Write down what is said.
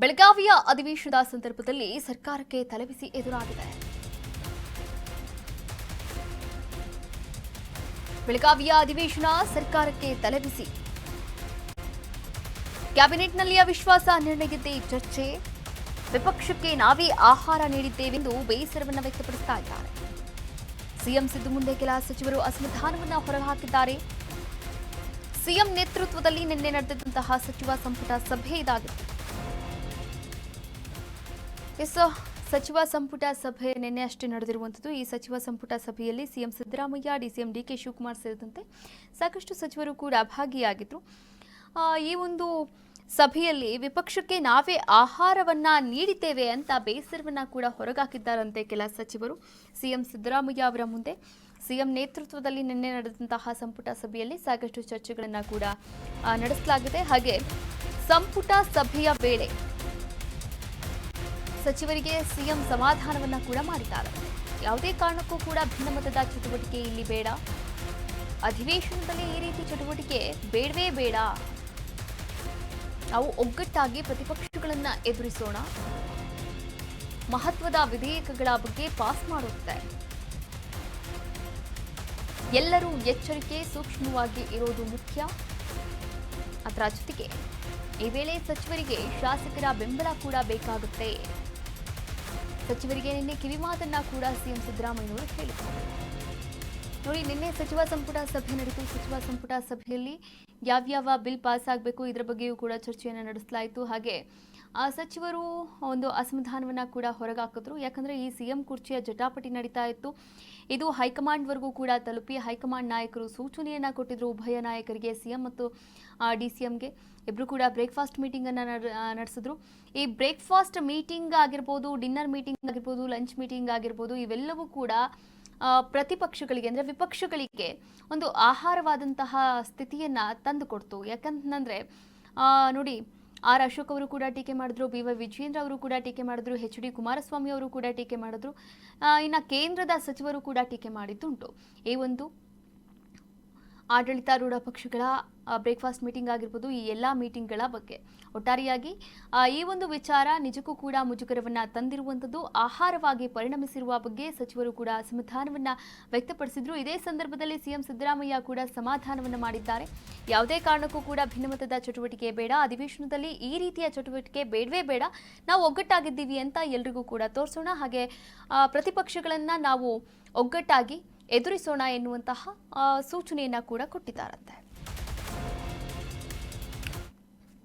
ಬೆಳಗಾವಿಯ ಅಧಿವೇಶನದ ಸಂದರ್ಭದಲ್ಲಿ ಸರ್ಕಾರಕ್ಕೆ ತಲೆಬಿಸಿ ಎದುರಾಗಿದೆ. ಬೆಳಗಾವಿಯ ಅಧಿವೇಶನ ಸರ್ಕಾರಕ್ಕೆ ತಲೆಬಿಸಿ. ಕ್ಯಾಬಿನೆಟ್ನಲ್ಲಿ ಅವಿಶ್ವಾಸ ನಿರ್ಣಯಕ್ಕೆ ಚರ್ಚೆ. ವಿಪಕ್ಷಕ್ಕೆ ನಾವೇ ಆಹಾರ ನೀಡಿದ್ದೇವೆಂದು ಬೇಸರವನ್ನು ವ್ಯಕ್ತಪಡಿಸ್ತಾ ಇದ್ದಾರೆ. ಸಿಎಂ ಸಿದ್ದು ಮುಂದೆ ಕೆಲ ಸಚಿವರು ಅಸಮಾಧಾನವನ್ನು ಹೊರಹಾಕಿದ್ದಾರೆ. ಸಿಎಂ ನೇತೃತ್ವದಲ್ಲಿ ನಿನ್ನೆ ನಡೆದಂತಹ ಸಚಿವ ಸಂಪುಟ ಸಭೆ ಇದಾಗಿತ್ತು. ಸಚಿವ ಸಂಪುಟ ಸಭೆ ನಿನ್ನೆ ಅಷ್ಟೇ ನಡೆದಿರುವಂಥದ್ದು. ಈ ಸಚಿವ ಸಂಪುಟ ಸಭೆಯಲ್ಲಿ ಸಿಎಂ ಸಿದ್ದರಾಮಯ್ಯ, ಡಿಸಿಎಂ ಡಿಕೆ ಶಿವಕುಮಾರ್ ಸೇರಿದಂತೆ ಸಾಕಷ್ಟು ಸಚಿವರು ಕೂಡ ಭಾಗಿಯಾಗಿದ್ರು. ಈ ಒಂದು ಸಭೆಯಲ್ಲಿ ವಿಪಕ್ಷಕ್ಕೆ ನಾವೇ ಆಹಾರವನ್ನ ನೀಡಿದ್ದೇವೆ ಅಂತ ಬೇಸರವನ್ನ ಕೂಡ ಹೊರಗಾಕಿದ್ದಾರಂತೆ ಕೆಲ ಸಚಿವರು. ಸಿಎಂ ಸಿದ್ದರಾಮಯ್ಯ ಅವರ ಮುಂದೆ ಸಿಎಂ ನೇತೃತ್ವದಲ್ಲಿ ನಿನ್ನೆ ನಡೆದಂತಹ ಸಂಪುಟ ಸಭೆಯಲ್ಲಿ ಸಾಕಷ್ಟು ಚರ್ಚೆಗಳನ್ನು ಕೂಡ ನಡೆಸಲಾಗಿದೆ. ಹಾಗೆ ಸಂಪುಟ ಸಭೆಯ ವೇಳೆ ಸಚಿವರಿಗೆ ಸಿಎಂ ಸಮಾಧಾನವನ್ನ ಕೂಡ ಮಾಡಿದ್ದಾರೆ. ಯಾವುದೇ ಕಾರಣಕ್ಕೂ ಕೂಡ ಭಿನ್ನಮತದ ಚಟುವಟಿಕೆ ಇಲ್ಲಿ ಬೇಡ, ಅಧಿವೇಶನದಲ್ಲಿ ಈ ರೀತಿ ಚಟುವಟಿಕೆ ಬೇಡವೇ ಬೇಡ, ನಾವು ಒಗ್ಗಟ್ಟಾಗಿ ಪ್ರತಿಪಕ್ಷಗಳನ್ನ ಎದುರಿಸೋಣ, ಮಹತ್ವದ ವಿಧೇಯಕಗಳ ಬಗ್ಗೆ ಪಾಸ್ ಮಾಡುತ್ತೆ, ಎಲ್ಲರೂ ಎಚ್ಚರಿಕೆ ಸೂಕ್ಷ್ಮವಾಗಿ ಇರೋದು ಮುಖ್ಯ. ಅದರ ಜೊತೆಗೆ ಈ ವೇಳೆ ಸಚಿವರಿಗೆ ಶಾಸಕರ ಬೆಂಬಲ ಕೂಡ ಬೇಕಾಗುತ್ತೆ. ಸಚಿವರಿಗೆ ನಿನ್ನೆ ಕಿವಿಮಾತನ್ನ ಕೂಡ ಸಿಎಂ ಸಿದ್ದರಾಮಯ್ಯನವರು ಹೇಳಿದ್ದಾರೆ. ನೋಡಿ, ನಿನ್ನೆ ಸಚಿವ ಸಂಪುಟ ಸಭೆ ನಡೆಯಿತು. ಸಚಿವ ಸಂಪುಟ ಸಭೆಯಲ್ಲಿ ಯಾವ್ಯಾವ ಬಿಲ್ ಪಾಸ್ ಆಗಬೇಕು ಇದರ ಬಗ್ಗೆಯೂ ಕೂಡ ಚರ್ಚೆಯನ್ನು ನಡೆಸಲಾಯಿತು. ಹಾಗೆ ಆ ಸಚಿವರು ಒಂದು ಅಸಮಾಧಾನವನ್ನ ಕೂಡ ಹೊರಗಾಕಿದ್ರು. ಯಾಕಂದ್ರೆ ಈ ಸಿಎಂ ಕುರ್ಚಿಯ ಜಟಾಪಟಿ ನಡೀತಾ ಇತ್ತು. ಇದು ಹೈಕಮಾಂಡ್ವರೆಗೂ ಕೂಡ ತಲುಪಿ ಹೈಕಮಾಂಡ್ ನಾಯಕರು ಸೂಚನೆಯನ್ನ ಕೊಟ್ಟಿದ್ರು ಉಭಯ ನಾಯಕರಿಗೆ, ಸಿಎಂ ಮತ್ತು ಡಿಸಿಎಂಗೆ. ಇಬ್ರು ಕೂಡ ಬ್ರೇಕ್ಫಾಸ್ಟ್ ಮೀಟಿಂಗ್ ಅನ್ನ ನಡೆಸಿದ್ರು. ಈ ಬ್ರೇಕ್ಫಾಸ್ಟ್ ಮೀಟಿಂಗ್ ಆಗಿರ್ಬೋದು, ಡಿನ್ನರ್ ಮೀಟಿಂಗ್ ಆಗಿರ್ಬೋದು, ಲಂಚ್ ಮೀಟಿಂಗ್ ಆಗಿರ್ಬೋದು, ಇವೆಲ್ಲವೂ ಕೂಡ ಪ್ರತಿಪಕ್ಷಗಳಿಗೆ ಅಂದ್ರೆ ವಿಪಕ್ಷಗಳಿಗೆ ಒಂದು ಆಹಾರವಾದಂತಹ ಸ್ಥಿತಿಯನ್ನ ತಂದುಕೊಡ್ತು. ಯಾಕಂತಂದ್ರೆ ನೋಡಿ, ಆರ್ ಅಶೋಕ್ ಅವರು ಕೂಡ ಟೀಕೆ ಮಾಡಿದ್ರು, ಬಿ ವೈ ವಿಜಯೇಂದ್ರ ಅವರು ಕೂಡ ಟೀಕೆ ಮಾಡಿದ್ರು, ಎಚ್ ಡಿ ಕುಮಾರಸ್ವಾಮಿ ಅವರು ಕೂಡ ಟೀಕೆ ಮಾಡಿದ್ರು, ಇನ್ನು ಕೇಂದ್ರದ ಸಚಿವರು ಕೂಡ ಟೀಕೆ ಮಾಡಿದ್ದುಂಟು. ಈ ಒಂದು ಆಡಳಿತಾರೂಢ ಪಕ್ಷಗಳ ಬ್ರೇಕ್ಫಾಸ್ಟ್ ಮೀಟಿಂಗ್ ಆಗಿರ್ಬೋದು, ಈ ಎಲ್ಲ ಮೀಟಿಂಗ್ಗಳ ಬಗ್ಗೆ ಒಟ್ಟಾರೆಯಾಗಿ ಈ ಒಂದು ವಿಚಾರ ನಿಜಕ್ಕೂ ಕೂಡ ಮುಜುಗರವನ್ನ ತಂದಿರುವಂಥದ್ದು, ಆಹಾರವಾಗಿ ಪರಿಣಮಿಸಿರುವ ಬಗ್ಗೆ ಸಚಿವರು ಕೂಡ ಅಸಮಾಧಾನವನ್ನ ವ್ಯಕ್ತಪಡಿಸಿದ್ರು. ಇದೇ ಸಂದರ್ಭದಲ್ಲಿ ಸಿಎಂ ಸಿದ್ದರಾಮಯ್ಯ ಕೂಡ ಸಮಾಧಾನವನ್ನ ಮಾಡಿದ್ದಾರೆ. ಯಾವುದೇ ಕಾರಣಕ್ಕೂ ಕೂಡ ಭಿನ್ನಮತದ ಚಟುವಟಿಕೆ ಬೇಡ, ಅಧಿವೇಶನದಲ್ಲಿ ಈ ರೀತಿಯ ಚಟುವಟಿಕೆ ಬೇಡವೇ ಬೇಡ, ನಾವು ಒಗ್ಗಟ್ಟಾಗಿದ್ದೀವಿ ಅಂತ ಎಲ್ರಿಗೂ ಕೂಡ ತೋರಿಸೋಣ, ಹಾಗೆ ಪ್ರತಿಪಕ್ಷಗಳನ್ನ ನಾವು ಒಗ್ಗಟ್ಟಾಗಿ ಎದುರಿಸೋಣ ಎನ್ನುವಂತಹ ಸೂಚನೆಯನ್ನ ಕೂಡ ಕೊಟ್ಟಿದ್ದಾರಂತೆ.